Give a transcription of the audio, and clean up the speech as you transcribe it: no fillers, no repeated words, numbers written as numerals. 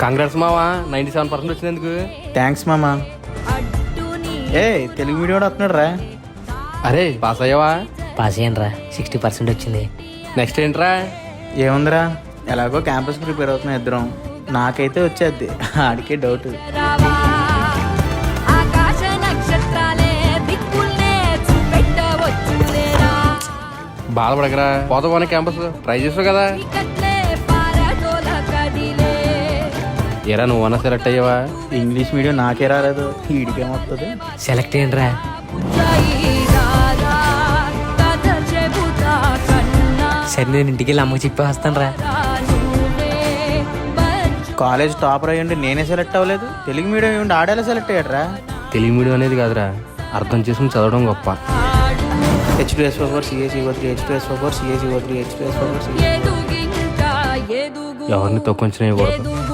కాంగ్రెస్ మావా 97% వచ్చింది ఎందుకు? థ్యాంక్స్ మామా. ఏ తెలుగు మీడియం కూడా వస్తున్నాడు రా. అరే పాస్ అయ్యావా? పాస్ అయ్యాను రా, 60% వచ్చింది. నెక్స్ట్ ఏంట్రా? ఏముందిరా, ఎలాగో క్యాంపస్ ప్రిపేర్ అవుతున్నాం ఇద్దరం. నాకైతే వచ్చేద్ది, ఆడికే డౌట్. బాధపడకరా, పోతావానే క్యాంపస్ ట్రై చేసావు కదా. ఏరా నువ్వన్నా సెలెక్ట్ అయ్యావా? ఇంగ్లీష్ మీడియం నాకే రాలేదు, వీడికేమొస్తుంది. సెలెక్ట్ అయ్యండి రా. సరే నేను ఇంటికి వెళ్ళి అమ్మకి చెప్పి వస్తాను రా. కాలేజ్ టాపర్ అయ్యండి నేనే సెలెక్ట్ అవ్వలేదు, తెలుగు మీడియం ఏమిటి ఆడేలా సెలెక్ట్ అయ్యాడు రా. తెలుగు మీడియం అనేది కాదురా, అర్థం చేసుకుని చదవడం గొప్ప. H2SO4 CaCO3 H2SO4 CaCO3 H2SO4 ఎవరిని తక్కువ అంచనా వేయకూడదు.